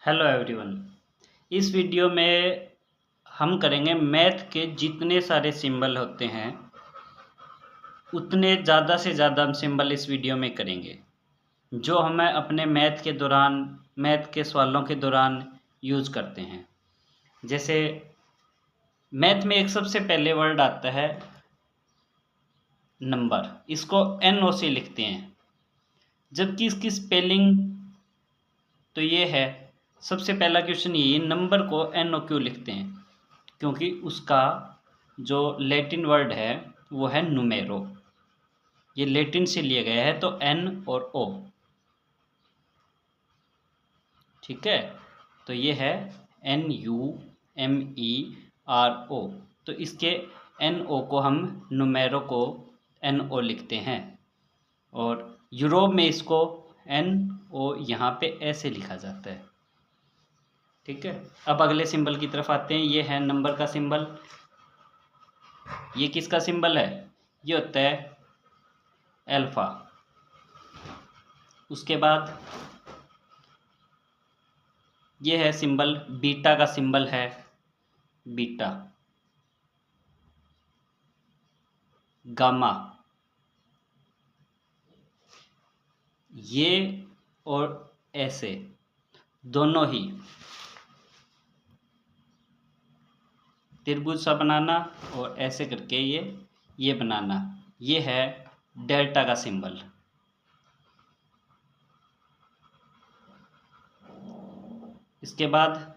Hello everyone. इस video में हम करेंगे मैथ के जितने सारे सिंबल होते हैं उतने ज़्यादा से ज़्यादा हम सिंबल इस वीडियो में करेंगे जो हमें अपने मैथ के सवालों के दौरान यूज़ करते हैं। जैसे मैथ में एक सबसे पहले वर्ड आता है नंबर, इसको NO से लिखते हैं, जबकि इसकी स्पेलिंग तो ये है। सबसे पहला क्वेश्चन ये, नंबर को NO क्यों लिखते हैं? क्योंकि उसका जो लैटिन वर्ड है वो है नुमेरो, ये लैटिन से लिया गया है, तो N और O। ठीक है, तो ये है NUMERO, तो इसके NO को हम नुमेरो को NO लिखते हैं, और यूरोप में इसको NO यहाँ पे ऐसे लिखा जाता है। ठीक है, अब अगले सिंबल की तरफ आते हैं। ये है नंबर का सिंबल। ये किसका सिंबल है? ये होता है अल्फा। उसके बाद ये है सिंबल, बीटा का सिंबल है बीटा, गामा, ये और ऐसे दोनों ही त्रिभुज सा बनाना और ऐसे करके ये बनाना, ये है डेल्टा का सिंबल। इसके बाद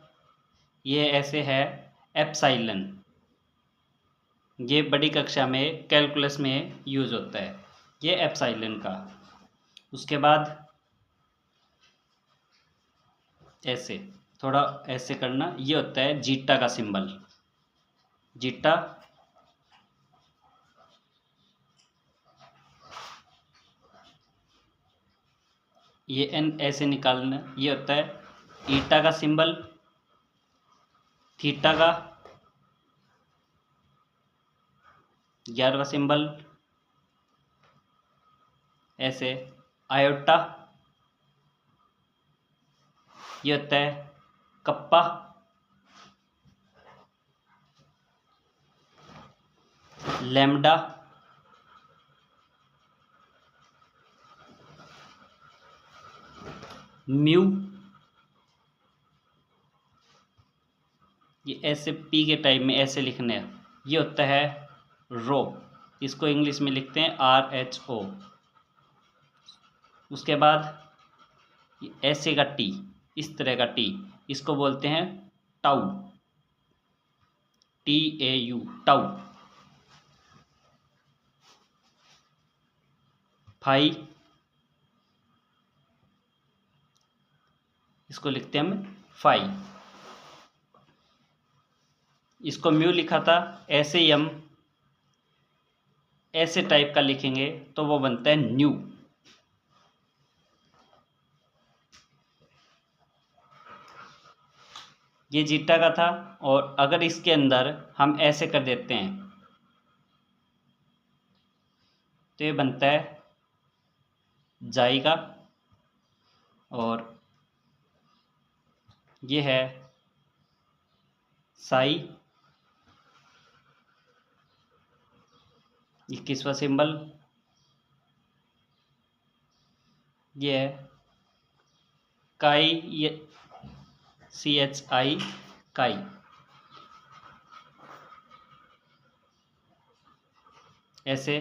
ये ऐसे है एप्सिलॉन, ये बड़ी कक्षा में कैलकुलस में यूज़ होता है, ये एप्सिलॉन का। उसके बाद ऐसे थोड़ा ऐसे करना, ये होता है जीटा का सिंबल, जीटा। ये N ऐसे निकालना, ये होता है ईटा का सिंबल, थीटा का 11वां सिंबल, ऐसे आयोटा, ये होता है कप्पा, लैम्डा, म्यू, ये ऐसे पी के टाइप में ऐसे लिखने हैं, ये होता है रो, इसको इंग्लिश में लिखते हैं RHO। उसके बाद ऐसे का टी, इस तरह का टी, इसको बोलते हैं टाउ, TAU, टाउ। फाई, इसको लिखते हैं हम फाई। इसको म्यू लिखा था, ऐसे ही हम ऐसे टाइप का लिखेंगे तो वो बनता है न्यू। ये जीटा का था, और अगर इसके अंदर हम ऐसे कर देते हैं तो ये बनता है जाइगा, और ये है साई। 21वां सिंबल ये है काई, ये CHI, काई। ऐसे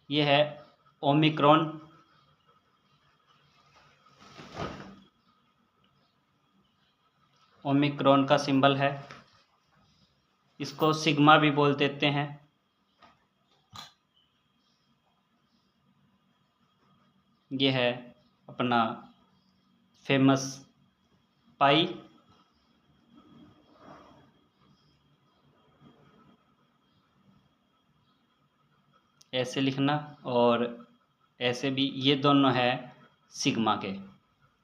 ये है ओमिक्रॉन, ओमिक्रॉन का सिंबल है, इसको सिग्मा भी बोल देते हैं। ये है अपना फेमस पाई, ऐसे लिखना, और ऐसे भी, ये दोनों है सिग्मा के,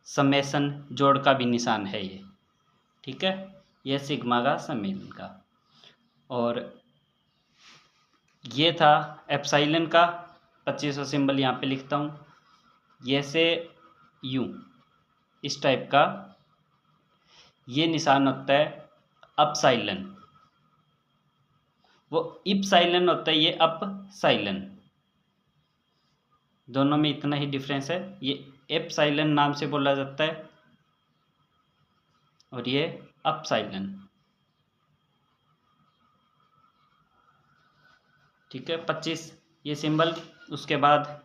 समेसन जोड़ का भी निशान है ये। ठीक है, ये सिग्मा का सम्मेलन का। और ये था एप्सिलॉन का 25वां सिंबल, यहाँ पे लिखता हूँ, ये से यूं इस टाइप का ये निशान होता है अपसाइलन, वो इप्साइलन होता है ये अपसाइलन। दोनों में इतना ही डिफरेंस है, ये एप्साइलन नाम से बोला जाता है और ये अपसाइलन। ठीक है, 25 ये सिंबल। उसके बाद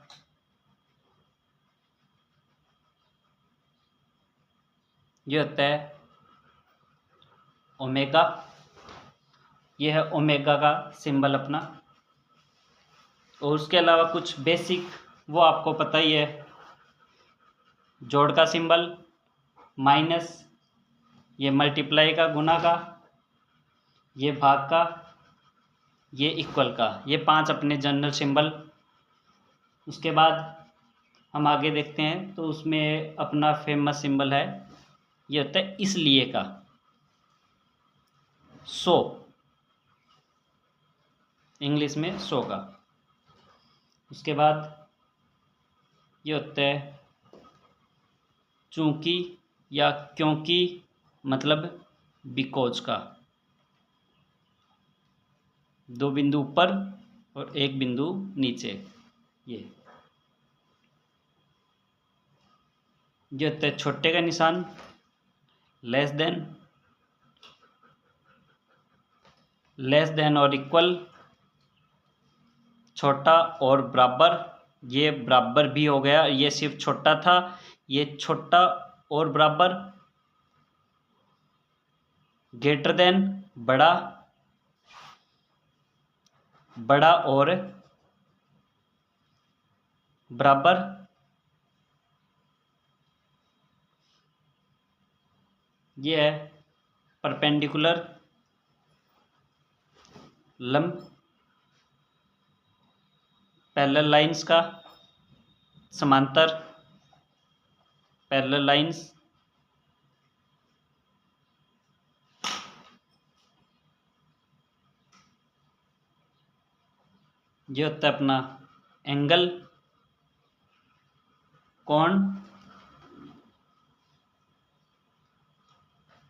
ये होता है ओमेगा, ये है ओमेगा का सिंबल अपना। और उसके अलावा कुछ बेसिक वो आपको पता ही है, जोड़ का सिंबल, माइनस, ये मल्टीप्लाई का, गुना का, ये भाग का, ये इक्वल का, ये 5 अपने जनरल सिंबल। उसके बाद हम आगे देखते हैं तो उसमें अपना फेमस सिंबल है, ये होता है इसलिए का, सो, इंग्लिश में सो का। उसके बाद ये होता है चूंकि या क्योंकि, मतलब बिकॉज का, 2 बिंदु ऊपर और 1 बिंदु नीचे। ये होता है छोटे का निशान, लेस देन और इक्वल, छोटा और बराबर, ये बराबर भी हो गया, ये सिर्फ छोटा था, ये छोटा और बराबर, ग्रेटर देन बड़ा, बड़ा और बराबर, ये है परपेंडिकुलर, लंब, पैरेलल लाइंस का, समांतर, पैरेलल लाइंस। ये होता है अपना एंगल, कोण,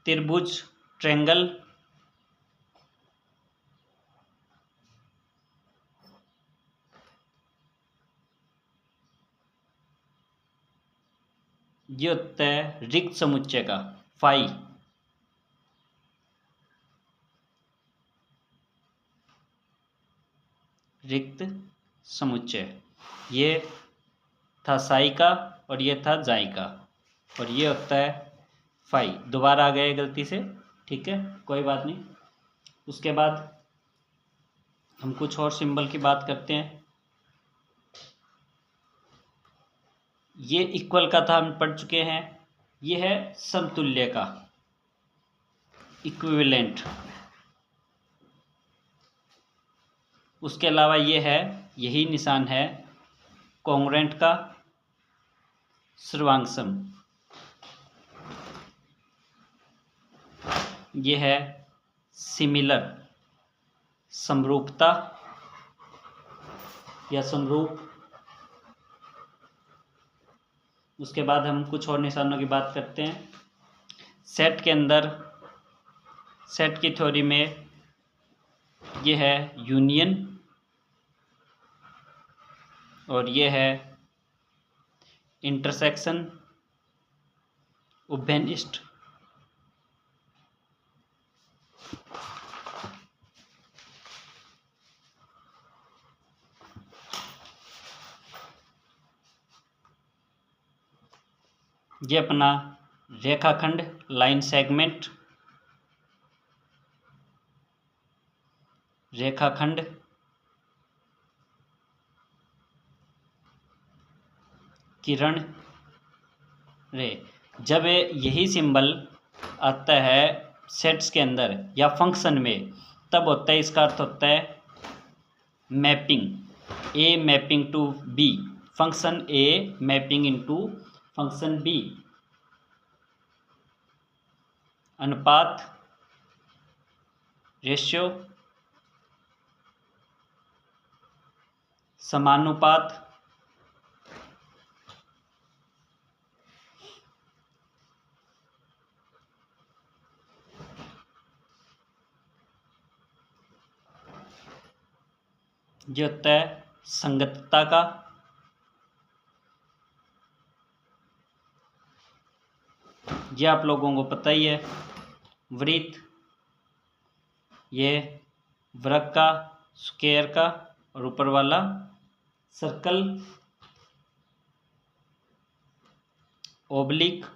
त्रिभुज, ट्रायंगल, ये होता है रिक्त समुच्चय का, फाई। रिक्त समुच्चय, ये था साई का और ये था जाई का, और ये होता है फाई। दोबारा आ गए गलती से, ठीक है, कोई बात नहीं। उसके बाद हम कुछ और सिंबल की बात करते हैं। ये इक्वल का था, हम पढ़ चुके हैं। ये है समतुल्य का, इक्विवेलेंट। उसके अलावा ये है, यही निशान है कॉन्ग्रुएंट का, सर्वांगसम। ये है सिमिलर, समरूपता या समरूप। उसके बाद हम कुछ और निशानों की बात करते हैं। सेट के अंदर, सेट की थ्योरी में ये है यूनियन और ये है इंटरसेक्शन, उभयनिष्ठ। ये अपना रेखाखंड, लाइन सेगमेंट, रेखाखंड, किरण, रे। जब यही सिंबल आता है सेट्स के अंदर या फंक्शन में, तब होता है, इसका अर्थ होता है mapping, A mapping to B, function A mapping into function B, अनुपात, रेशियो, समानुपात, ये होता है संगतता का। ये आप लोगों को पता ही है। वृत्त, ये वृत्त का, स्क्वायर का, और ऊपर वाला सर्कल, ओब्लिक,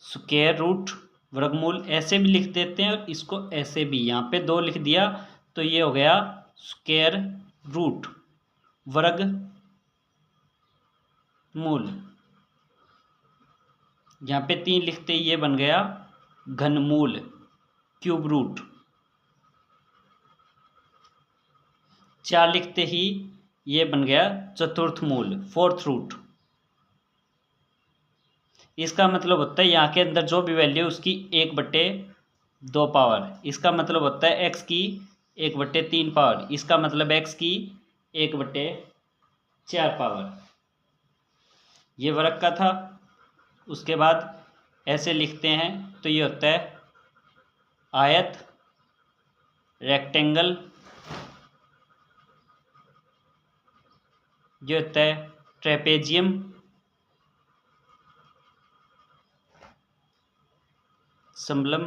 स्क्वायर रूट, वर्गमूल ऐसे भी लिख देते हैं, और इसको ऐसे भी, यहाँ पे 2 लिख दिया तो ये हो गया स्क्वायर रूट, वर्ग मूल। यहाँ पे 3 लिखते ही ये बन गया घनमूल, क्यूब रूट। 4 लिखते ही ये बन गया चतुर्थ मूल, फोर्थ रूट। इसका मतलब होता है यहाँ के अंदर जो भी वैल्यू है उसकी 1/2 पावर। इसका मतलब होता है x की 1/3 पावर। इसका मतलब x की 1/4 पावर। ये वर्ग का था। उसके बाद ऐसे लिखते हैं तो ये होता है आयत, रेक्टेंगल, ये होता है ट्रेपेजियम, समलम,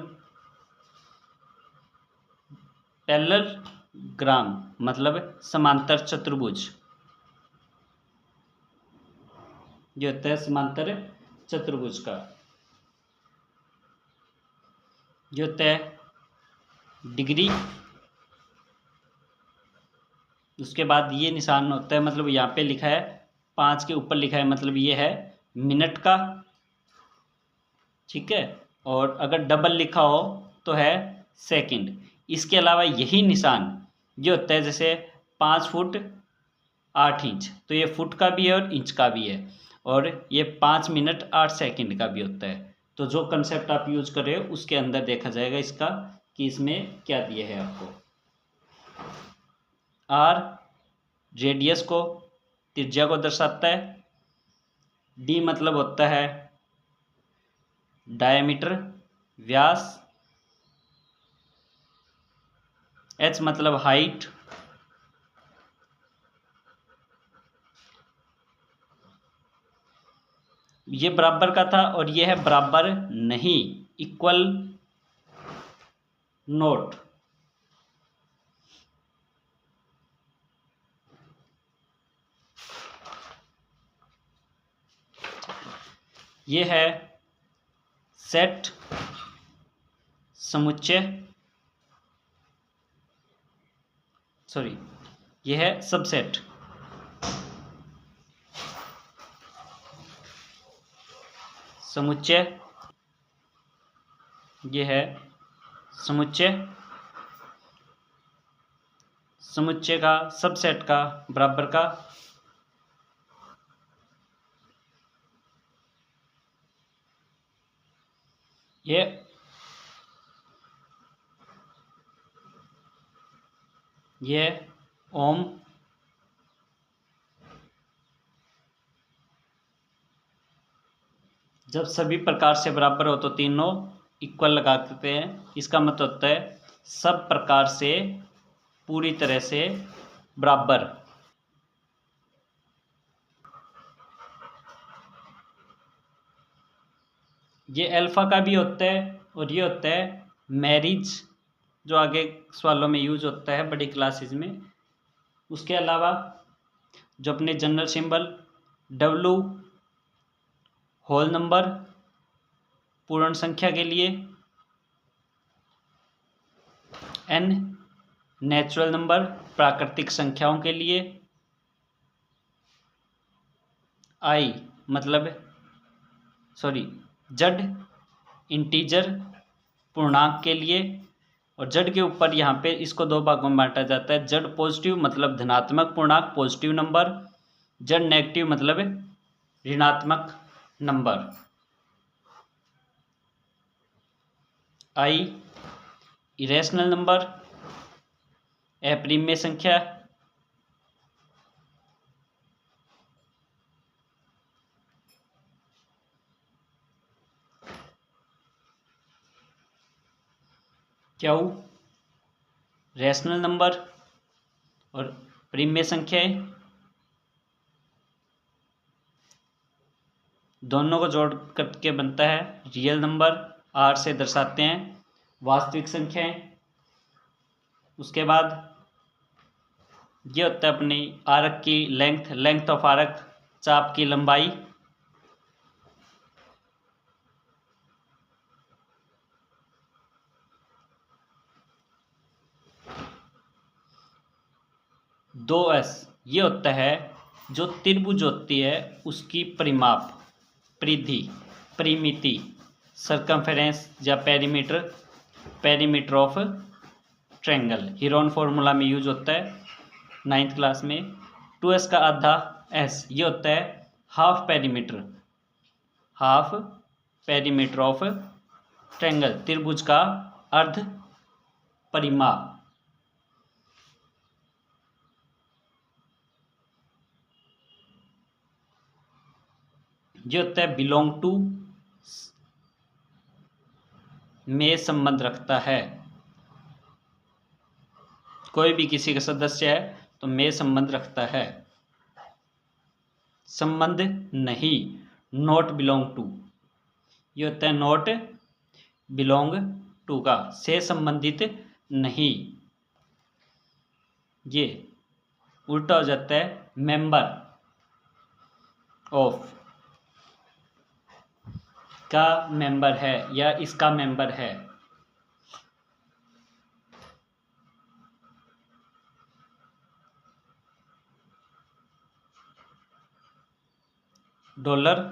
पैरेललोग्राम मतलब समांतर चतुर्भुज, ये होता है समांतर चतुर्भुज का। ये होता है डिग्री। उसके बाद ये निशान होता है, मतलब यहाँ पे लिखा है 5 के ऊपर लिखा है, मतलब ये है मिनट का, ठीक है। और अगर डबल लिखा हो तो है सेकंड। इसके अलावा यही निशान ये होता है, जैसे 5 फुट 8 इंच, तो ये फुट का भी है और इंच का भी है, और ये 5 मिनट 8 सेकंड का भी होता है। तो जो कंसेप्ट आप यूज कर रहे हो उसके अंदर देखा जाएगा इसका कि इसमें क्या दिया है आपको। आर रेडियस को, त्रिज्या को दर्शाता है। डी मतलब होता है डायमीटर, व्यास। एच मतलब हाइट। ये बराबर का था और ये है बराबर नहीं, इक्वल नोट। ये है सेट, समुच्चय, सॉरी ये है सबसेट। समुच्चय, ये है समुच्चय। समुच्चय का, सबसेट का, बराबर का। ये ओम। जब सभी प्रकार से बराबर हो तो तीनों इक्वल लगा देते हैं। इसका मतलब होता है सब प्रकार से पूरी तरह से बराबर। ये अल्फा का भी होता है, और ये होता है मैरिज, जो आगे सवालों में यूज होता है बड़ी क्लासेस में। उसके अलावा जो अपने general symbol W whole number पूर्ण संख्या के लिए, एन नेचुरल नंबर प्राकृतिक संख्याओं के लिए, आई मतलब जेड इंटीजर पूर्णांक के लिए, और जेड के ऊपर यहाँ पे इसको 2 भागों में बांटा जाता है। जेड पॉजिटिव मतलब धनात्मक पूर्णांक, पॉजिटिव नंबर। जेड नेगेटिव मतलब ऋणात्मक नंबर। आई इरेशनल नंबर, अप्रिमेय संख्या। क्यू रैशनल नंबर और परिमेय संख्याएं, दोनों को जोड़ करके बनता है रियल नंबर। आर से दर्शाते हैं वास्तविक संख्याएं। उसके बाद ये होता है अपनी आर्क की लेंथ ऑफ आर्क, चाप की लंबाई। दो एस ये होता है जो त्रिभुज होती है उसकी परिमाप, परिधि, परिमिति, सर्कमफेरेंस या perimeter of triangle. Heron formula में यूज होता है 9th क्लास में। 2s का आधा एस ये होता है हाफ पेरीमीटर ऑफ ट्रायंगल, त्रिभुज का अर्ध परिमाप। ये होता है बिलोंग टू, में संबंध रखता है। कोई भी किसी का सदस्य है तो में संबंध रखता है। संबंध नहीं, नॉट बिलोंग टू, ये होता है नॉट बिलोंग टू का, से संबंधित नहीं। ये उल्टा हो जाता है मेंबर ऑफ, का मेंबर है या इसका मेंबर है। डॉलर,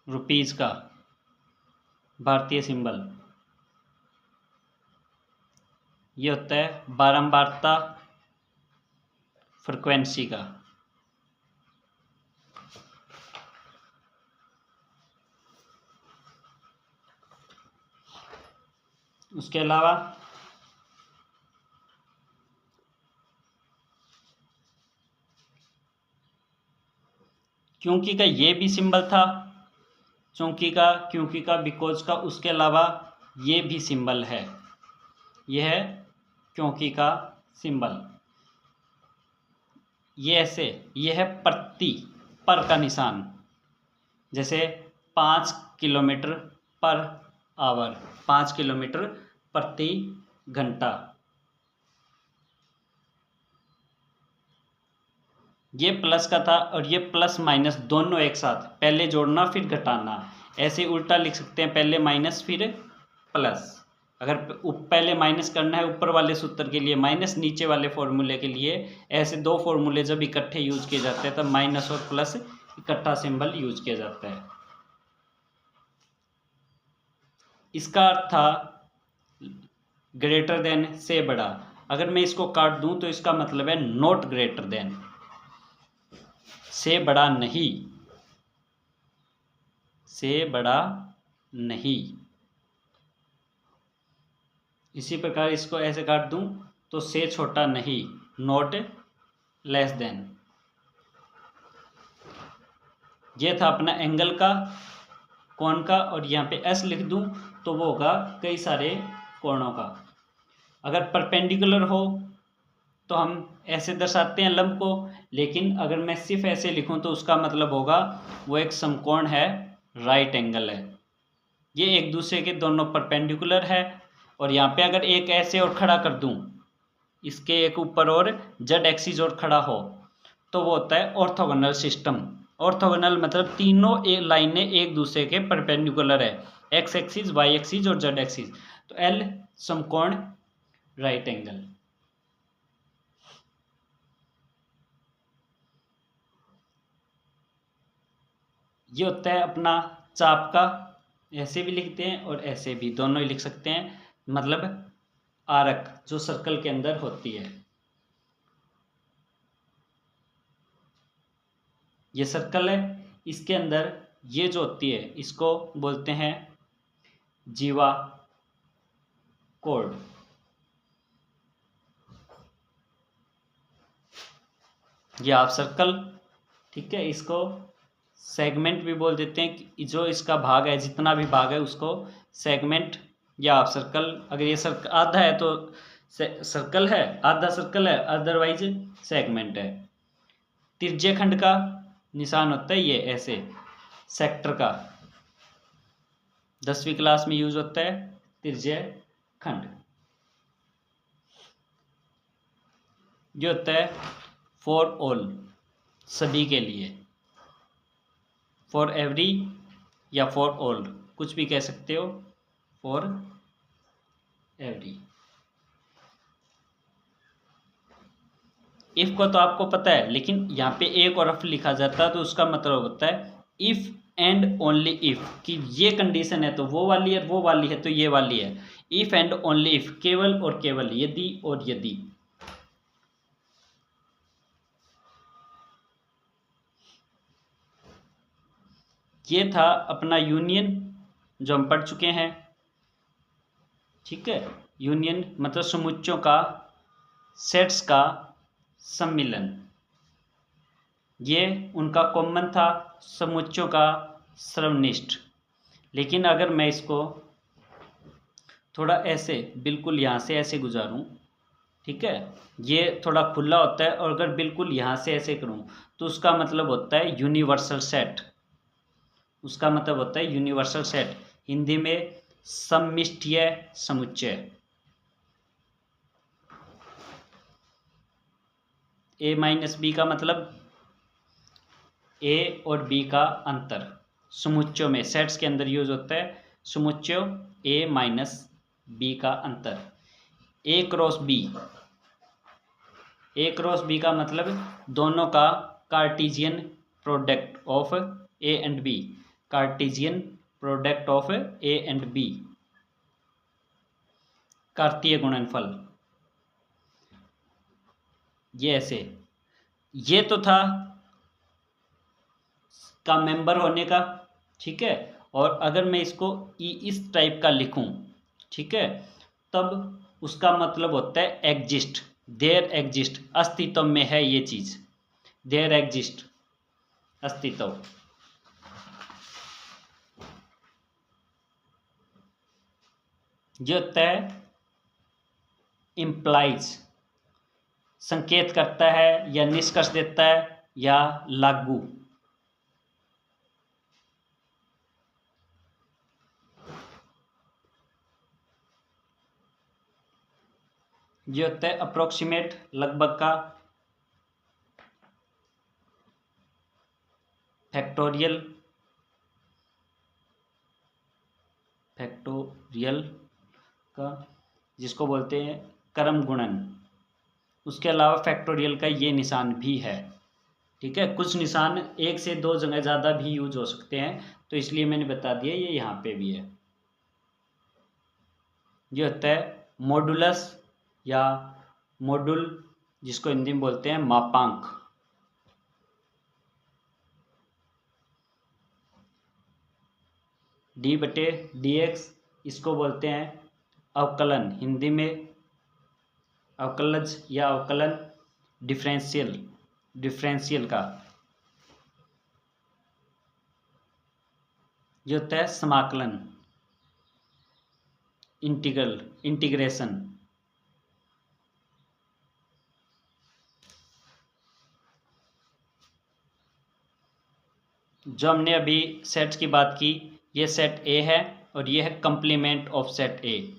रुपीज का भारतीय सिंबल। ये होता है बारंबारता, फ्रीक्वेंसी का। उसके अलावा क्योंकि का ये भी सिंबल था, क्योंकि का, बिकॉज का। उसके अलावा ये भी सिंबल है, यह है क्योंकि का सिंबल। ये ऐसे, ये है प्रति, पर का निशान, जैसे 5 किलोमीटर पर आवर, 5 किलोमीटर प्रति घंटा। ये प्लस का था और ये प्लस माइनस दोनों एक साथ, पहले जोड़ना फिर घटाना। ऐसे उल्टा लिख सकते हैं, पहले माइनस फिर प्लस। अगर पहले माइनस करना है ऊपर वाले सूत्र के लिए, माइनस नीचे वाले फॉर्मूले के लिए, ऐसे दो फॉर्मूले जब इकट्ठे यूज किए जाते हैं तब माइनस और प्लस इकट्ठा सिंबल यूज किया जाता है। इसका अर्थ था ग्रेटर देन, से बड़ा। अगर मैं इसको काट दूं तो इसका मतलब है नॉट ग्रेटर देन, से बड़ा नहीं, से बड़ा नहीं। इसी प्रकार इसको ऐसे काट दूं तो से छोटा नहीं, नॉट लेस देन। ये था अपना एंगल का, कोण का, और यहाँ पे एस लिख दूं तो वो होगा कई सारे कोणों का। अगर परपेंडिकुलर हो तो हम ऐसे दर्शाते हैं लंब को, लेकिन अगर मैं सिर्फ ऐसे लिखूं तो उसका मतलब होगा वो एक समकोण है, राइट एंगल है। ये एक दूसरे के दोनों परपेंडिकुलर है। और यहाँ पे अगर एक ऐसे और खड़ा कर दूं, इसके एक ऊपर और जेड एक्सिस और खड़ा हो, तो वो होता है ऑर्थोगोनल सिस्टम। ऑर्थोगोनल मतलब तीनों लाइनें एक दूसरे के परपेंडिकुलर है, एक्स एक्सिस, वाई एक्सिस और जेड एक्सिस। तो एल समकोण राइट एंगल। ये होता है अपना चाप का, ऐसे भी लिखते हैं और ऐसे भी, दोनों ही लिख सकते हैं। मतलब आर्क जो सर्कल के अंदर होती है, ये सर्कल है, इसके अंदर ये जो होती है इसको बोलते हैं जीवा कोड। ये आप सर्कल, ठीक है, इसको सेगमेंट भी बोल देते हैं कि जो इसका भाग है, जितना भी भाग है उसको सेगमेंट या आप सर्कल, अगर ये सर्कल आधा है तो सर्कल है, आधा सर्कल है, अदरवाइज सेगमेंट है। तिर्यक खंड का निशान होता है ये ऐसे, सेक्टर का 10वीं क्लास में यूज होता है तिर्यक खंड। जो होता है फॉर ऑल, सभी के लिए, फॉर एवरी या फॉर ऑल, कुछ भी कह सकते हो, फॉर एवरी। इफ को तो आपको पता है, लेकिन यहाँ पे एक और इफ लिखा जाता है तो उसका मतलब होता है इफ एंड ओनली इफ, कि ये कंडीशन है तो वो वाली है, वो वाली है तो ये वाली है। इफ एंड ओनली इफ, केवल और केवल, यदि और यदि। ये था अपना यूनियन जो हम पढ़ चुके हैं। ठीक है, यूनियन मतलब समुच्चयों का, सेट्स का सम्मिलन। ये उनका कॉमन था, समुच्चयों का सर्वनिष्ठ। लेकिन अगर मैं इसको थोड़ा ऐसे बिल्कुल यहाँ से ऐसे गुजारूँ, ठीक है, ये थोड़ा खुला होता है, और अगर बिल्कुल यहाँ से ऐसे करूँ तो उसका मतलब होता है यूनिवर्सल सेट। उसका मतलब होता है यूनिवर्सल सेट, हिंदी में सम्मिष्टीय समुच्चय। ए माइनस बी का मतलब ए और बी का अंतर, समुच्चयों में, सेट्स के अंदर यूज होता है समुच्चयों ए माइनस बी का अंतर। A cross B, A cross B का मतलब दोनों का Cartesian product of A and B, Cartesian product of A and B, कार्तीय गुणनफल। ये ऐसे, ये तो था का मेंबर होने का। ठीक है, और अगर मैं इसको इस टाइप का लिखूं, ठीक है, तब उसका मतलब होता है एग्जिस्ट, देयर एग्जिस्ट, अस्तित्व में है ये चीज, देयर एग्जिस्ट, अस्तित्व। ये होता है इम्प्लाइज, संकेत करता है या निष्कर्ष देता है या लागू। ये होता है अप्रोक्सीमेट, लगभग का। फैक्टोरियल, फैक्टोरियल का जिसको बोलते हैं क्रम गुणन। उसके अलावा फैक्टोरियल का ये निशान भी है। ठीक है, कुछ निशान एक से दो जगह ज़्यादा भी यूज हो सकते हैं, तो इसलिए मैंने बता दिया ये यहाँ पे भी है। ये होता है मॉडुलस या मॉडुल, जिसको हिंदी में बोलते हैं मापांक। डी बटे डी एक्स, इसको बोलते हैं अवकलन, हिंदी में अवकलज या अवकलन, डिफरेंशियल, डिफरेंशियल का। ये होता है समाकलन, इंटीग्रल, इंटीग्रेशन। जो हमने अभी सेट्स की बात की, ये सेट ए है और ये है कंप्लीमेंट ऑफ सेट ए,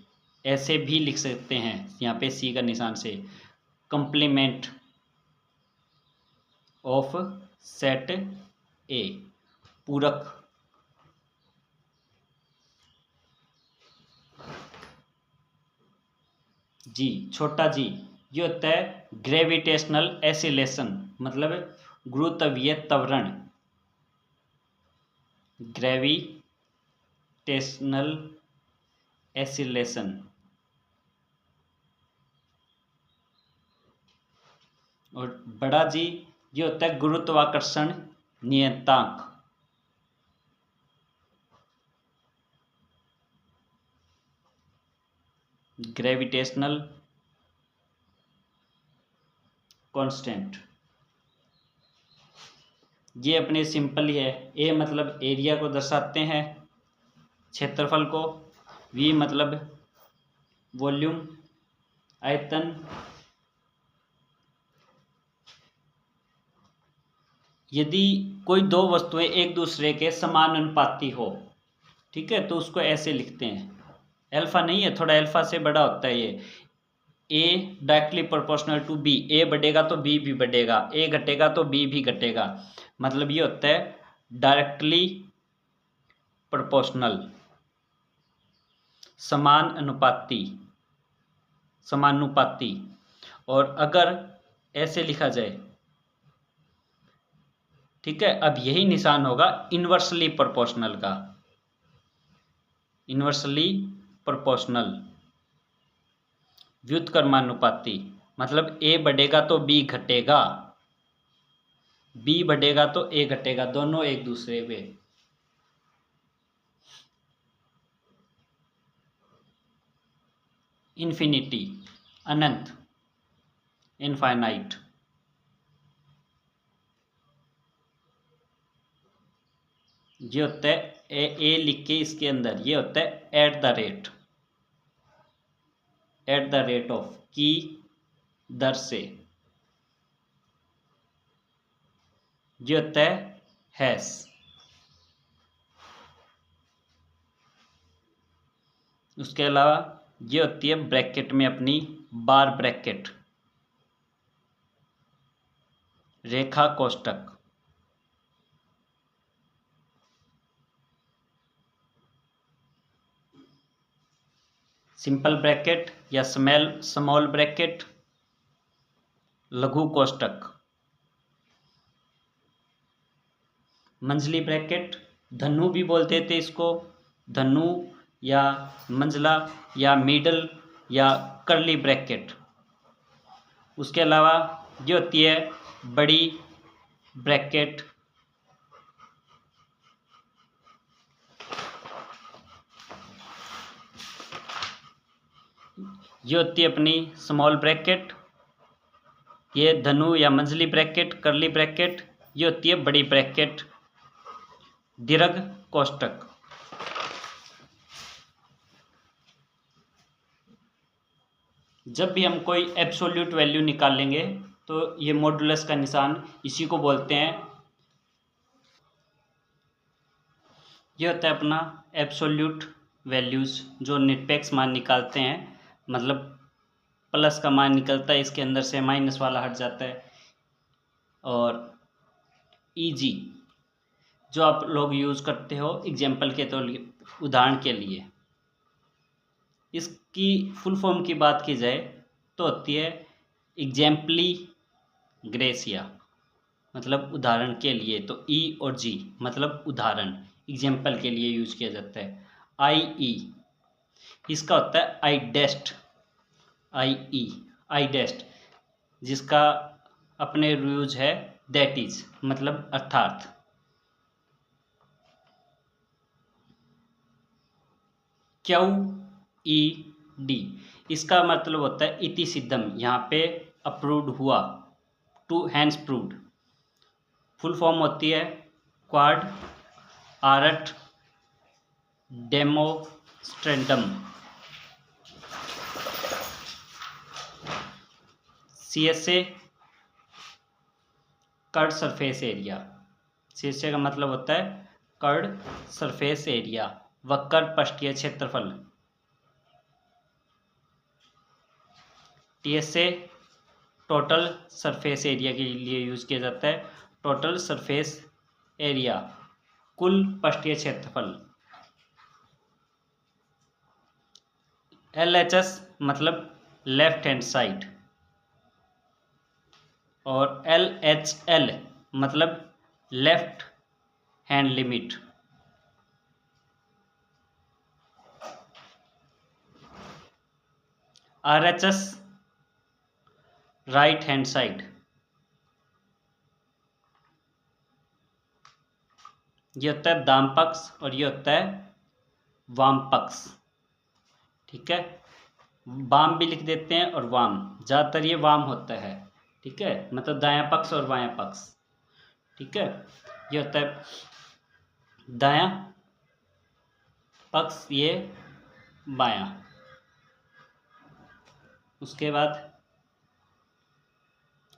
ऐसे भी लिख सकते हैं यहाँ पे सी का निशान से, कंप्लीमेंट ऑफ सेट ए, पूरक। जी, छोटा जी, ये होता है ग्रेविटेशनल एसिलेशन, मतलब गुरुत्वीय त्वरण, ग्रेविटेशनल एसिलेशन। और बड़ा जी, ये होता है गुरुत्वाकर्षण नियतांक, ग्रेविटेशनल कांस्टेंट। ये अपने सिंपल ही है। ए मतलब एरिया को दर्शाते हैं, क्षेत्रफल को। वी मतलब वॉल्यूम, आयतन। यदि कोई दो वस्तुएं एक दूसरे के समानुपाती हो, ठीक है, तो उसको ऐसे लिखते हैं। अल्फा नहीं है, थोड़ा अल्फा से बड़ा होता है ये। ए डायरेक्टली प्रोपोर्शनल टू बी, ए बढ़ेगा तो बी भी बढ़ेगा, ए घटेगा तो बी भी घटेगा। मतलब ये होता है डायरेक्टली प्रोपोर्शनल, समानुपाती, समानुपाती। और अगर ऐसे लिखा जाए, ठीक है, अब यही निशान होगा इन्वर्सली प्रोपोर्शनल का। इन्वर्सली प्रोपोर्शनल, व्युत्क्रमानुपाती। मतलब ए बढ़ेगा तो बी घटेगा, बी बढ़ेगा तो ए घटेगा, दोनों एक दूसरे पे। इन्फिनिटी, अनंत, इनफाइनाइट। ये होता है ए लिख के इसके अंदर, ये होता है at the rate, at the rate of, की दर से। ये होता है हैश। उसके अलावा ये होती है ब्रैकेट में अपनी बार ब्रैकेट, रेखा कोष्टक। सिंपल ब्रैकेट या स्मॉल ब्रैकेट, लघु कोष्टक। मंझली ब्रैकेट, धनु भी बोलते थे इसको, धनु या मंझला या मिडल या कर्ली ब्रैकेट। उसके अलावा ये होती है बड़ी ब्रैकेट, ये होती है अपनी स्मॉल ब्रैकेट। ये धनु या मंझली ब्रैकेट, कर्ली ब्रैकेट। ये होती है बड़ी ब्रैकेट, दीर्घ कोष्टक। जब भी हम कोई एब्सोल्यूट वैल्यू निकालेंगे तो ये मॉडुलस का निशान, इसी को बोलते हैं। ये होता है अपना एब्सोल्यूट वैल्यूज़, जो निरपेक्ष मान निकालते हैं। मतलब प्लस का मान निकलता है, इसके अंदर से माइनस वाला हट जाता है। और ईजी जो आप लोग यूज़ करते हो एग्जाम्पल के तो उदाहरण के लिए, इसकी फुल फॉर्म की बात की जाए तो होती है एग्जाम्पली ग्रेसिया। मतलब उदाहरण के लिए, तो ई और जी मतलब उदाहरण, एग्जाम्पल के लिए यूज किया जाता है। आई ई, इसका होता है आई डेस्ट, आई ई, आई डेस्ट, जिसका अपने यूज है दैट इज, मतलब अर्थात। क्यू ई डी, इसका मतलब होता है इति सिद्धम, यहाँ पे अप्रूव्ड हुआ, to hence proved. Full form होती है quod erat demonstrandum. CSA curved surface area, CSA का मतलब होता है कर्ड सरफेस एरिया, वक्र पृष्ठीय क्षेत्रफल। TSA टोटल सरफेस एरिया के लिए यूज किया जाता है, टोटल सरफेस एरिया, कुल पृष्ठीय क्षेत्रफल। LHS मतलब लेफ्ट हैंड साइड, और LHL मतलब left hand limit. RHS right hand side. ये होता है दाम पक्ष और ये होता है वाम पक्ष, ठीक है। वाम भी लिख देते हैं और वाम, ज़्यादातर ये वाम होता है, ठीक है, मतलब दायां पक्ष और बायां पक्ष, ठीक है। ये होता है दायां पक्ष, ये बायां। उसके बाद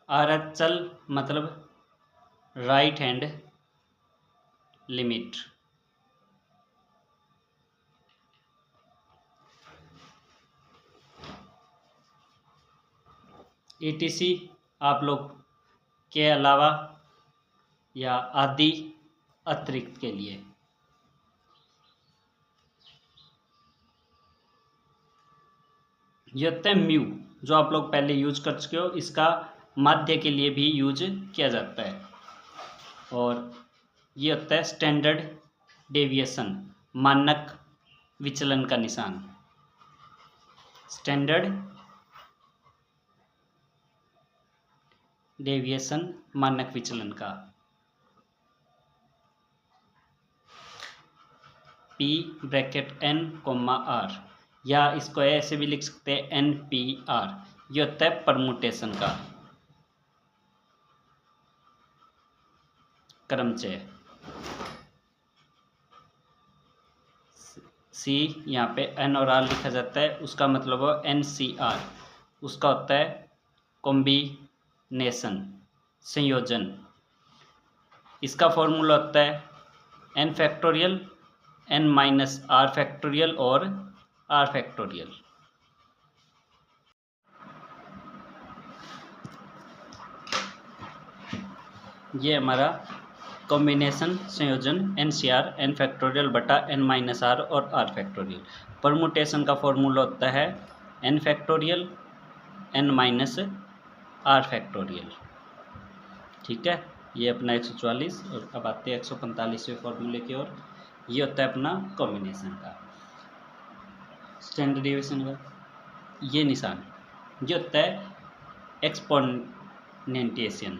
आरचल मतलब राइट हैंड लिमिट। ETC आप लोग के अलावा या आदि अतिरिक्त के लिए। ये होता है म्यू, जो आप लोग पहले यूज कर चुके हो, इसका माध्य के लिए भी यूज किया जाता है। और ये होता है स्टैंडर्ड डेविएशन, मानक विचलन का निशान। स्टैंडर्ड डेविएशन मानक विचलन का P(n)R, या इसको ऐसे भी लिख सकते हैं NPR। ये होता है परमुटेशन का क्रमचय। C यहाँ पे N और R लिखा जाता है, उसका मतलब हो NCR। उसका होता है कॉम्बिनेशन, संयोजन। इसका फॉर्मूला होता है n फैक्टोरियल, n-r फैक्टोरियल और r फैक्टोरियल। ये हमारा कॉम्बिनेशन संयोजन NCR n फैक्टोरियल बटा n-r और r फैक्टोरियल। परमुटेशन का फॉर्मूला होता है n फैक्टोरियल n-r फैक्टोरियल। ठीक है, ये अपना 144। और अब आते हैं 145वें फॉर्मूले की ओर। ये होता है अपना कॉम्बिनेशन का, स्टैंडर्ड डेविएशन का ये निशान। ये होता है एक्सपोनेंटिएशन,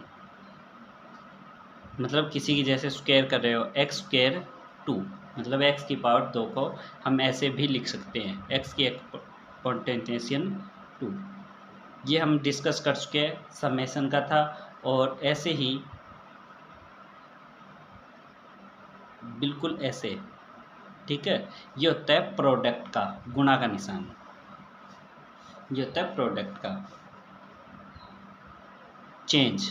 मतलब किसी की जैसे स्क्वायर कर रहे हो, x²2, मतलब x की पावर 2 को हम ऐसे भी लिख सकते हैं, x की एक्सपोनेंटिएशन 2। ये हम डिस्कस कर चुके हैं, समेशन का था। और ऐसे ही बिल्कुल ऐसे, ठीक है। ये होता है प्रोडक्ट का, गुणा का निशान। ये होता है प्रोडक्ट का चेंज,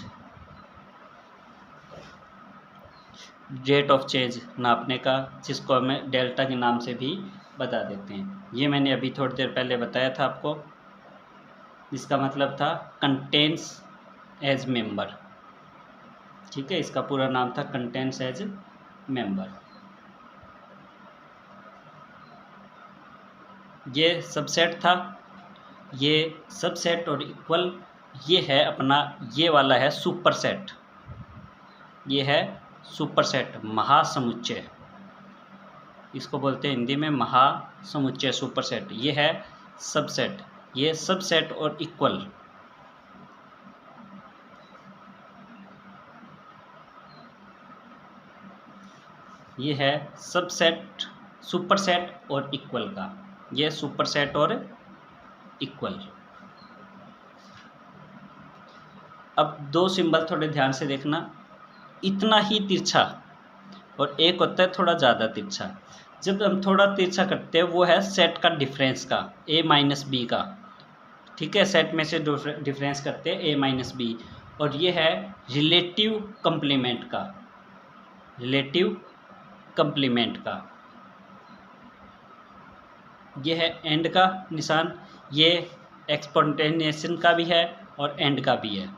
रेट ऑफ चेंज नापने का, जिसको हमें डेल्टा के नाम से भी बता देते हैं। ये मैंने अभी थोड़ी देर पहले बताया था आपको, जिसका मतलब था कंटेंस एज मेंबर। ठीक है, इसका पूरा नाम था कंटेंस एज मेंबर। ये सबसेट था, ये सबसेट और इक्वल। ये है अपना, ये वाला है सुपरसेट। ये है सुपरसेट, महासमुच्चय, इसको बोलते हैं हिंदी में महासमुच्चय, सुपरसेट। ये है सबसेट, ये सबसेट और इक्वल। ये है सबसेट, सुपरसेट और इक्वल का। ये सुपरसेट और इक्वल। अब दो सिंबल थोड़े ध्यान से देखना, इतना ही तिरछा और एक होता है थोड़ा ज़्यादा तिरछा। जब हम थोड़ा तिरछा करते हैं वो है सेट का डिफरेंस का, a-b का। ठीक है, सेट में से डिफरेंस करते हैं a-b। और ये है रिलेटिव कंप्लीमेंट का, रिलेटिव कंप्लीमेंट का। ये है एंड का निशान, ये एक्सपोनेंटिएशन का भी है और एंड का भी है।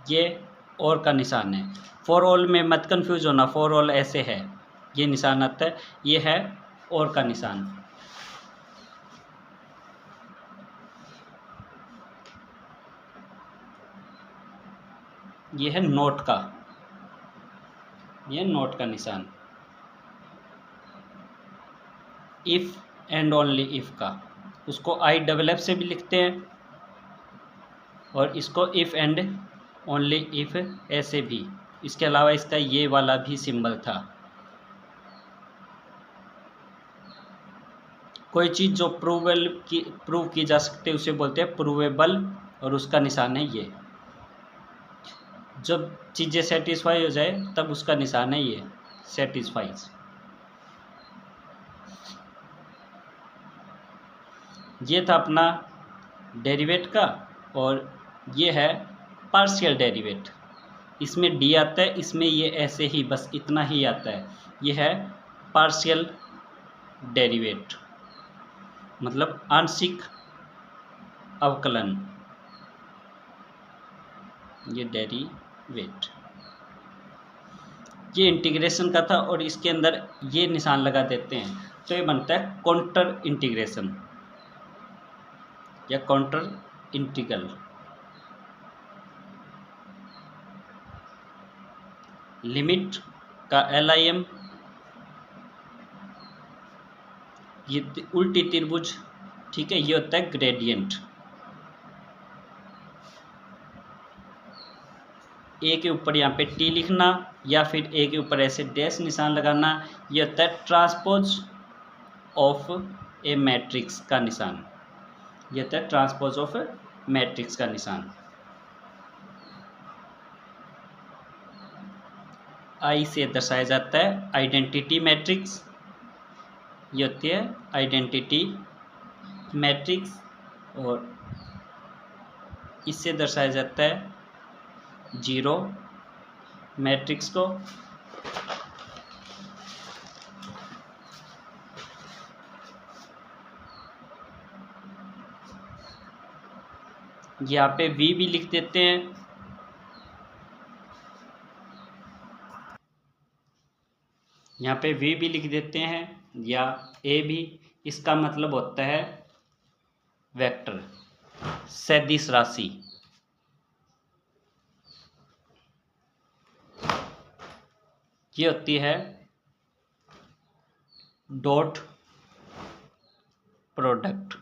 ये और का निशान है। फॉर ऑल में मत कंफ्यूज होना, फॉर ऑल ऐसे है, ये निशान आता है। ये है और का निशान। ये है नोट का, ये नोट का निशान। इफ एंड ओनली इफ का, उसको IFF से भी लिखते हैं और इसको इफ एंड ओनली इफ ऐसे भी। इसके अलावा इसका ये वाला भी सिंबल था। कोई चीज़ जो प्रूव की जा सकती है उसे बोलते हैं प्रूवेबल, और उसका निशान है ये। जब चीज़ें सेटिस्फाई हो जाए तब उसका निशान है ये सेटिस्फाइज। ये था अपना डेरिवेट का, और ये है पार्शियल डेरिवेट। इसमें डी आता है, इसमें ये ऐसे ही बस इतना ही आता है। ये है पार्शियल डेरिवेट, मतलब आंशिक अवकलन, ये डेरिवेट। ये इंटीग्रेशन का था, और इसके अंदर ये निशान लगा देते हैं तो ये बनता है काउंटर इंटीग्रेशन या काउंटर इंटीग्रल। लिमिट का LIM, ये उल्टी त्रिभुज, ठीक है, ये होता है ग्रेडियंट। ए के ऊपर यहाँ पे टी लिखना या फिर ए के ऊपर ऐसे डैश निशान लगाना, ये होता है ट्रांसपोज ऑफ ए मैट्रिक्स का निशान। ये होता है ट्रांसपोज ऑफ मैट्रिक्स का निशान। आई से दर्शाया जाता है आइडेंटिटी मैट्रिक्स, ये होती है आइडेंटिटी मैट्रिक्स, और इससे दर्शाया जाता है जीरो मैट्रिक्स को। यहाँ पे V भी लिख देते हैं, यहाँ पे V भी लिख देते हैं, या A भी। इसका मतलब होता है वेक्टर, सदिश राशि। ये होती है डॉट प्रोडक्ट।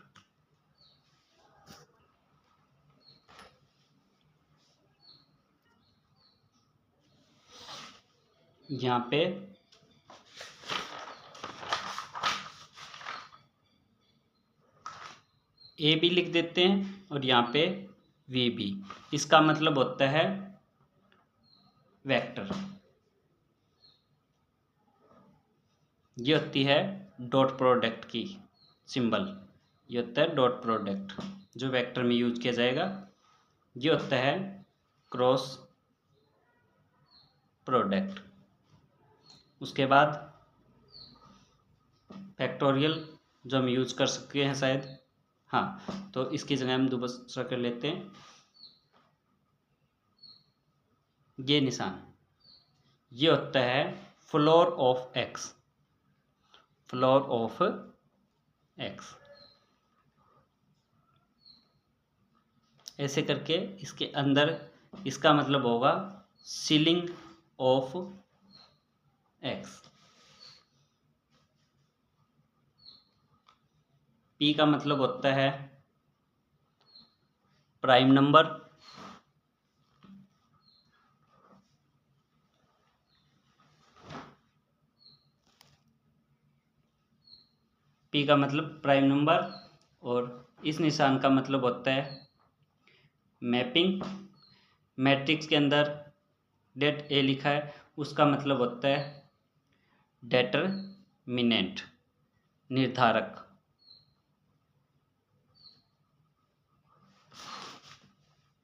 यहाँ पे ए भी लिख देते हैं और यहाँ पे वी भी। इसका मतलब होता है वेक्टर। ये होती है डॉट प्रोडक्ट की सिंबल, ये होता है डॉट प्रोडक्ट जो वेक्टर में यूज किया जाएगा। ये होता है क्रॉस प्रोडक्ट। उसके बाद फैक्टोरियल जो हम यूज कर सकते हैं शायद, हाँ, तो इसकी जगह हम दूसरा कर लेते हैं। ये निशान, ये होता है floor of x, floor of x. ऐसे करके इसके अंदर इसका मतलब होगा सीलिंग ऑफ एक्स। पी का मतलब होता है प्राइम नंबर, पी का मतलब प्राइम नंबर, और इस निशान का मतलब होता है मैपिंग। मैट्रिक्स के अंदर डेट ए लिखा है, उसका मतलब होता है डेटरमिनेंट, निर्धारक।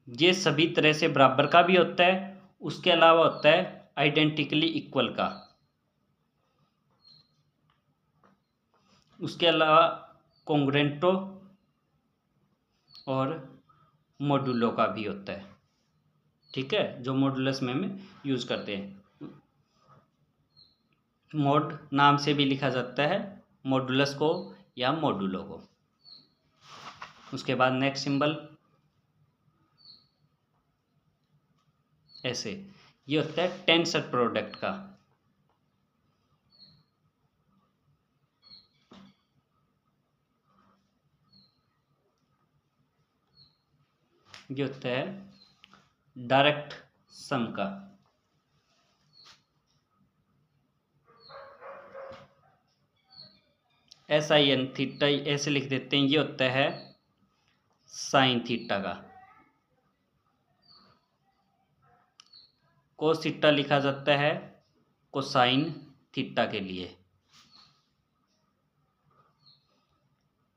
ये सभी तरह से बराबर का भी होता है, उसके अलावा होता है आइडेंटिकली इक्वल का। उसके अलावा कॉन्ग्रेंटो और मॉडुलो का भी होता है, ठीक है, जो मॉडुलस में हम यूज करते हैं। मॉड नाम से भी लिखा जाता है मॉडुलस को या मॉडुलो को। उसके बाद नेक्स्ट सिंबल ऐसे, ये होता है टेंसर प्रोडक्ट का। ये होता है डायरेक्ट सम का। SIN थीटा ऐसे लिख देते हैं, ये होता है साइन थीटा का। कोस थीटा लिखा जाता है कोसाइन थीटा के लिए।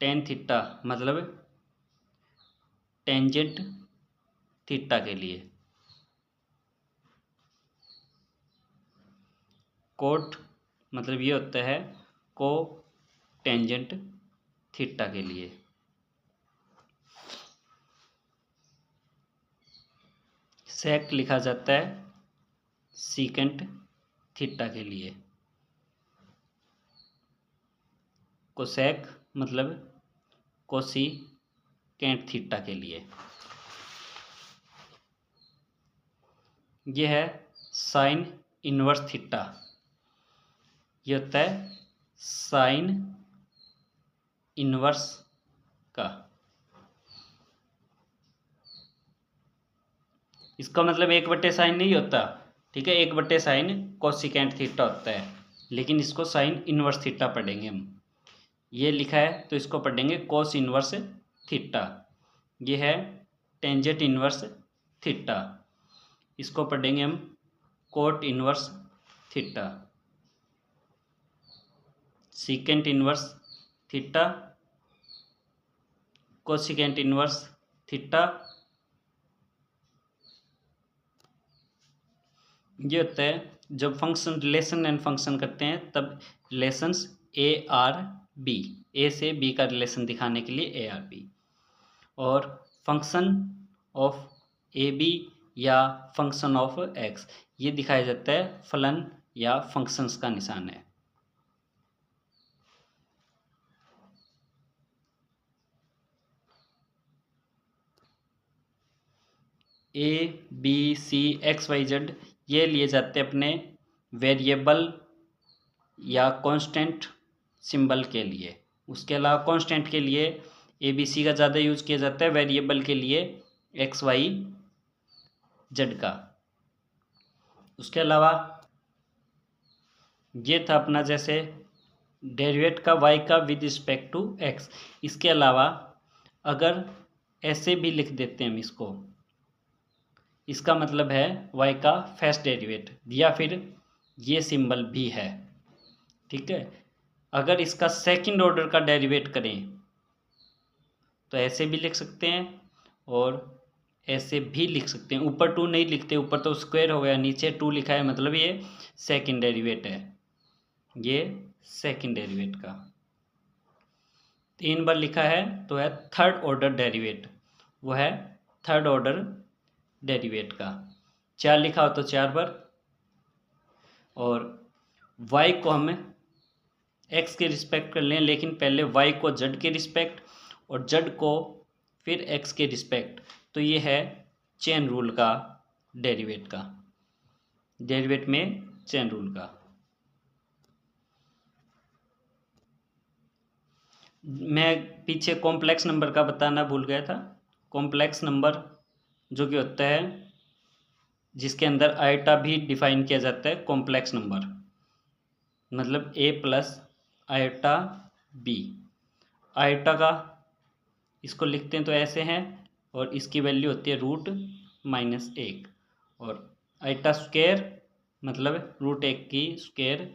टेन थीटा मतलब टेंजेंट थीटा के लिए। कोट मतलब ये होता है को टेंजेंट थीटा के लिए। सेक लिखा जाता है सीकेंट थीटा के लिए। कोसेक मतलब कोसिकेंट थीटा के लिए। यह है साइन इनवर्स थीटा। यह होता है साइन इनवर्स का। इसका मतलब 1/साइन नहीं होता, ठीक है, 1/साइन कोसिकेंट थीटा होता है, लेकिन इसको साइन इनवर्स थीटा पढ़ेंगे हम। ये लिखा है तो इसको पढ़ेंगे कोस इनवर्स थीटा। ये है टेंजेंट इनवर्स थीटा, इसको पढ़ेंगे हम cot inverse theta. Secant inverse theta, cosecant inverse theta. ये होता है जब फंक्शन रिलेशन एंड फंक्शन करते हैं तब रिलेशंस ए आर बी, ए से बी का रिलेशन दिखाने के लिए ए आर बी, और फंक्शन ऑफ ए बी या फंक्शन ऑफ एक्स ये दिखाया जाता है फलन या फंक्शंस का निशान है। A B C X Y Z ये लिए जाते हैं अपने वेरिएबल या कांस्टेंट सिंबल के लिए। उसके अलावा कांस्टेंट के लिए ए बी सी का ज़्यादा यूज़ किया जाता है, वेरिएबल के लिए एक्स वाई जेड का। उसके अलावा ये था अपना जैसे डेरिवेट का वाई का विद रिस्पेक्ट टू एक्स। इसके अलावा अगर ऐसे भी लिख देते हैं हम इसको, इसका मतलब है वाई का फर्स्ट डेरिवेट, या फिर ये सिंबल भी है, ठीक है। अगर इसका सेकंड ऑर्डर का डेरिवेट करें तो ऐसे भी लिख सकते हैं और ऐसे भी लिख सकते हैं। ऊपर 2 नहीं लिखते, ऊपर तो स्क्वायर हो गया, नीचे 2 लिखा है मतलब ये सेकंड डेरिवेट है, ये सेकंड डेरिवेट का। 3 बार लिखा है तो है थर्ड ऑर्डर डेरिवेट, वो है थर्ड ऑर्डर डेरिवेट का। 4 लिखा हो तो 4 बार। और y को हम x के रिस्पेक्ट कर लें, लेकिन पहले y को z के रिस्पेक्ट और z को फिर x के रिस्पेक्ट, तो ये है चेन रूल का डेरिवेट का, डेरिवेट में चेन रूल का। मैं पीछे कॉम्प्लेक्स नंबर का बताना भूल गया था। कॉम्प्लेक्स नंबर जो कि होता है जिसके अंदर आइटा भी डिफाइन किया जाता है, कॉम्प्लेक्स नंबर मतलब a plus iota B. Iota का इसको लिखते हैं तो ऐसे हैं, और इसकी वैल्यू होती है √-1, और आइटा स्क्वायर मतलब √1 की स्क्वायर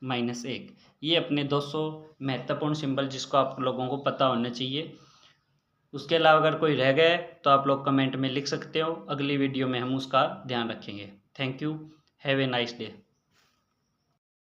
-1। ये अपने 200 महत्वपूर्ण सिंबल जिसको आप लोगों को पता होना चाहिए। उसके अलावा अगर कोई रह गए तो आप लोग कमेंट में लिख सकते हो, अगली वीडियो में हम उसका ध्यान रखेंगे। Thank you, have a nice day.